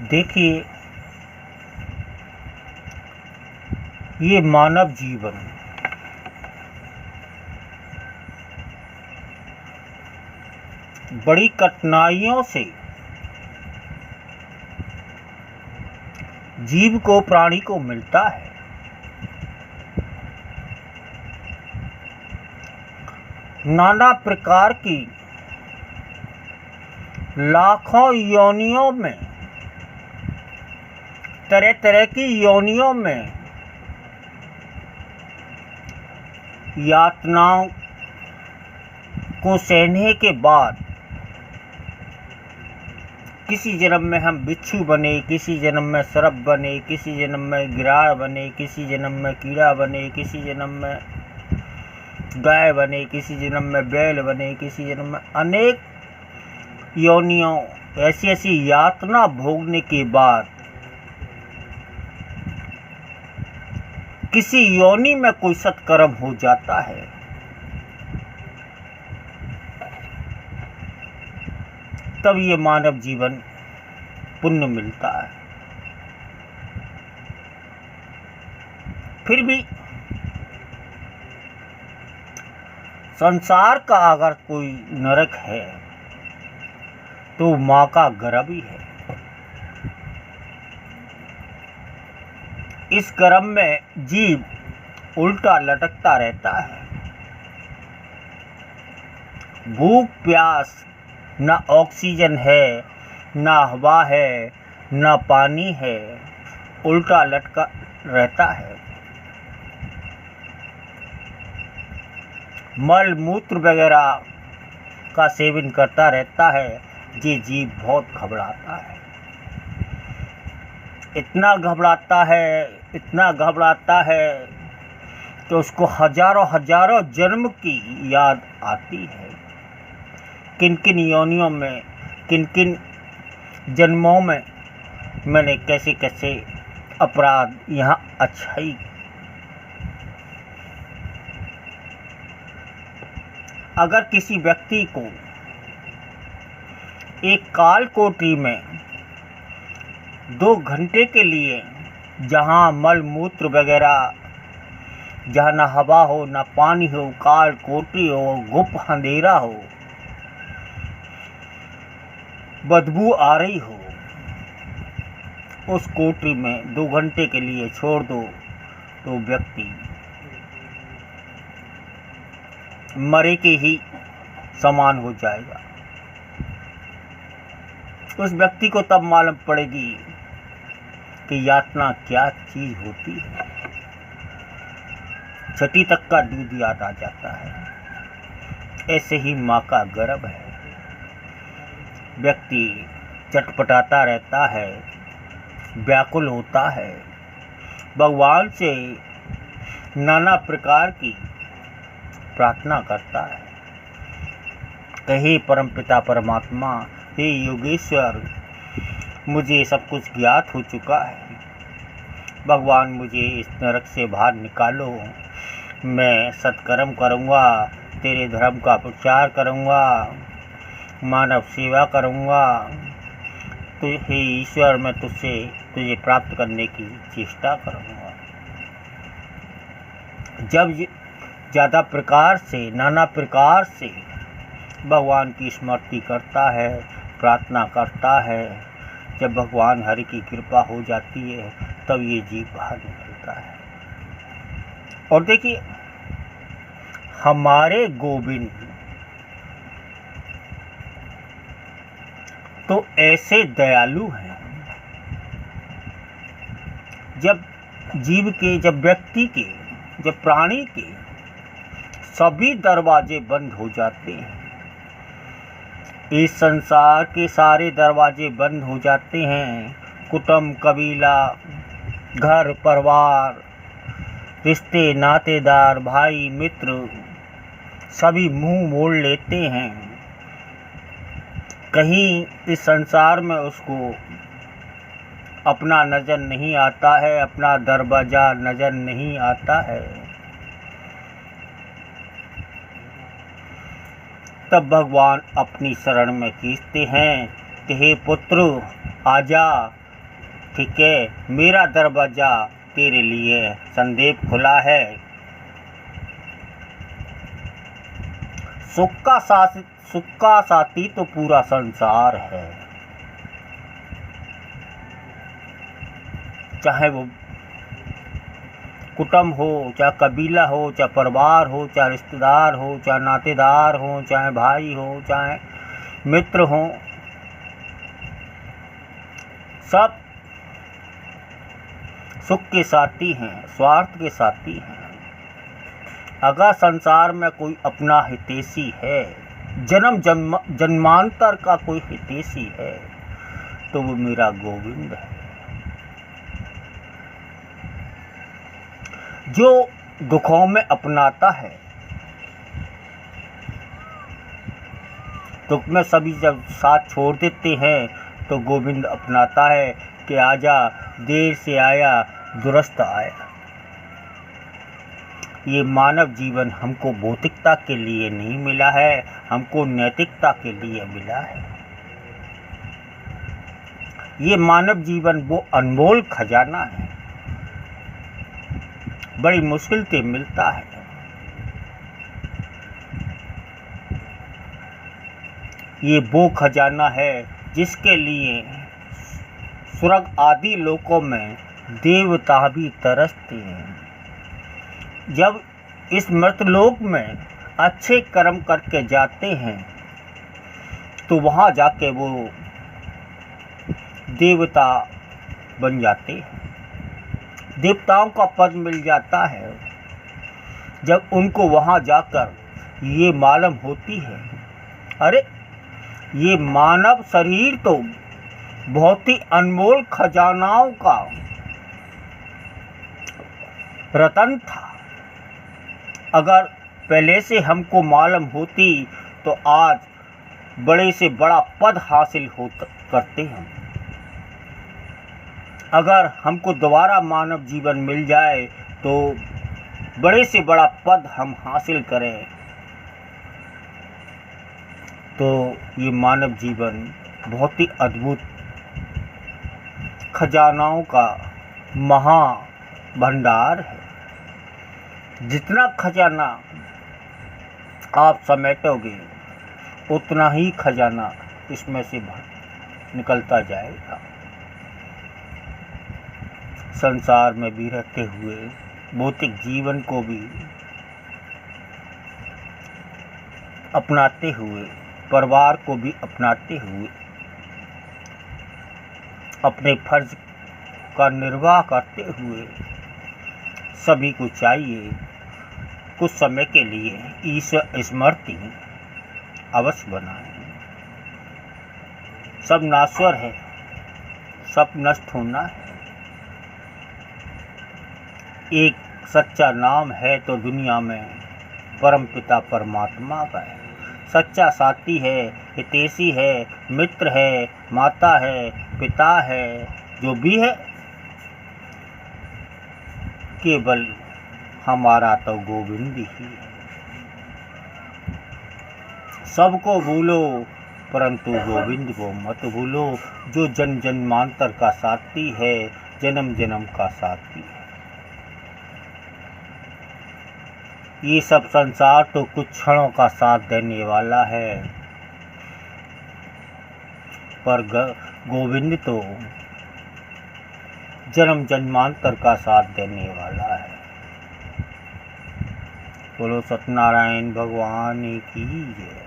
देखिए, ये मानव जीवन बड़ी कठिनाइयों से जीव को, प्राणी को मिलता है। नाना प्रकार की लाखों योनियों में, तरह तरह की योनियों में यातनाओं को सहने के बाद किसी जन्म में हम बिच्छू बने, किसी जन्म में सर्प बने, किसी जन्म में गिराड़ बने, किसी जन्म में कीड़ा बने, किसी जन्म में गाय बने, किसी जन्म में बैल बने, किसी जन्म में अनेक योनियों ऐसी ऐसी यातना भोगने के बाद किसी योनि में कोई सत्कर्म हो जाता है, तब ये मानव जीवन पुण्य मिलता है। फिर भी संसार का अगर कोई नरक है तो माँ का गर्भ ही है। इस गर्भ में जीव उल्टा लटकता रहता है। भूख प्यास, न ऑक्सीजन है, न हवा है, न पानी है, उल्टा लटका रहता है। मल मूत्र वगैरह का सेवन करता रहता है। ये जीव बहुत घबराता है, इतना घबराता है कि उसको हजारों हजारों जन्म की याद आती है। किन किन योनियों में, किन किन जन्मों में मैंने कैसे कैसे अपराध यहाँ अच्छाई। अगर किसी व्यक्ति को एक काल कोठरी में 2 घंटे के लिए, जहाँ मल मूत्र वगैरह, जहाँ न हवा हो न पानी हो, काल कोठरी हो, गुप्त अंधेरा हो, बदबू आ रही हो, उस कोठरी में 2 घंटे के लिए छोड़ दो तो व्यक्ति मरे के ही समान हो जाएगा। उस व्यक्ति को तब मालूम पड़ेगी कि यातना क्या चीज होती है। छठी तक का दूध याद आ जाता है। ऐसे ही माँ का गर्भ है। व्यक्ति चटपटाता रहता है, व्याकुल होता है, भगवान से नाना प्रकार की प्रार्थना करता है। हे परमपिता परमात्मा, हे योगेश्वर, मुझे सब कुछ ज्ञात हो चुका है। भगवान, मुझे इस नरक से बाहर निकालो। मैं सत्कर्म करूँगा, तेरे धर्म का प्रचार करूँगा, मानव सेवा करूँगा। तो हे ईश्वर, मैं तुझे प्राप्त करने की चेष्टा करूँगा। जब ज़्यादा प्रकार से, नाना प्रकार से भगवान की स्मृति करता है, प्रार्थना करता है, जब भगवान हरि की कृपा हो जाती है, तब ये जीव बाहर निकलता है। और देखिए, हमारे गोविंद तो ऐसे दयालु हैं। जब जीव के, जब व्यक्ति के, जब प्राणी के सभी दरवाजे बंद हो जाते हैं, इस संसार के सारे दरवाजे बंद हो जाते हैं, कुटुंब, कबीला, घर परिवार, रिश्ते नातेदार, भाई मित्र सभी मुंह मोड़ लेते हैं। कहीं इस संसार में उसको अपना नज़र नहीं आता है, अपना दरवाज़ा नज़र नहीं आता है। तब भगवान अपनी शरण में खींचते हैं कि हे पुत्र, आजा, ठीक है, मेरा दरवाजा तेरे लिए संदेप खुला है। सुख का साथी तो पूरा संसार है, चाहे वो कुटुंब हो, चाहे कबीला हो, चाहे परिवार हो, चाहे रिश्तेदार हो, चाहे नातेदार हो, चाहे भाई हो, चाहे मित्र हो, सब सुख के साथी हैं, स्वार्थ के साथी हैं। अगर संसार में कोई अपना हितैषी है, जन्मांतर का कोई हितैषी है, तो वो मेरा गोविंद है, जो दुखों में अपनाता है। दुख में सभी जब साथ छोड़ देते हैं तो गोविंद अपनाता है कि आजा, देर से आया दुरुस्त आया। ये मानव जीवन हमको भौतिकता के लिए नहीं मिला है, हमको नैतिकता के लिए मिला है। ये मानव जीवन वो अनमोल खजाना है, बड़ी मुश्किल से मिलता है। ये वो खजाना है जिसके लिए स्वर्ग आदि लोकों में देवता भी तरसते हैं। जब इस मर्तलोक में अच्छे कर्म करके जाते हैं तो वहाँ जाके वो देवता बन जाते हैं, देवताओं का पद मिल जाता है। जब उनको वहाँ जाकर ये मालूम होती है, अरे ये मानव शरीर तो बहुत ही अनमोल खजानाओं का रतन था। अगर पहले से हमको मालूम होती तो आज बड़े से बड़ा पद हासिल करते हैं। अगर हमको दोबारा मानव जीवन मिल जाए तो बड़े से बड़ा पद हम हासिल करें। तो ये मानव जीवन बहुत ही अद्भुत खजानाओं का महा भंडार है। जितना खजाना आप समेटोगे उतना ही खजाना इसमें से निकलता जाएगा। संसार में भी रहते हुए, भौतिक जीवन को भी अपनाते हुए, परिवार को भी अपनाते हुए अपने फर्ज का निर्वाह करते हुए सभी को चाहिए कुछ समय के लिए ईश्वर स्मृति अवश्य बनाएं। सब नाश्वर है, सब नष्ट होना है। एक सच्चा नाम है तो दुनिया में परमपिता परमात्मा का है। सच्चा साथी है, हितैषी है, मित्र है, माता है, पिता है, जो भी है, केवल हमारा तो गोविंद ही है। सबको भूलो परंतु गोविंद को मत भूलो, जो जन जन्मांतर का साथी है, जन्म जन्म का साथी है। ये सब संसार तो कुछ क्षणों का साथ देने वाला है, पर गोविंद तो जन्म जन्मांतर का साथ देने वाला है। बोलो सत्यनारायण भगवान की जय।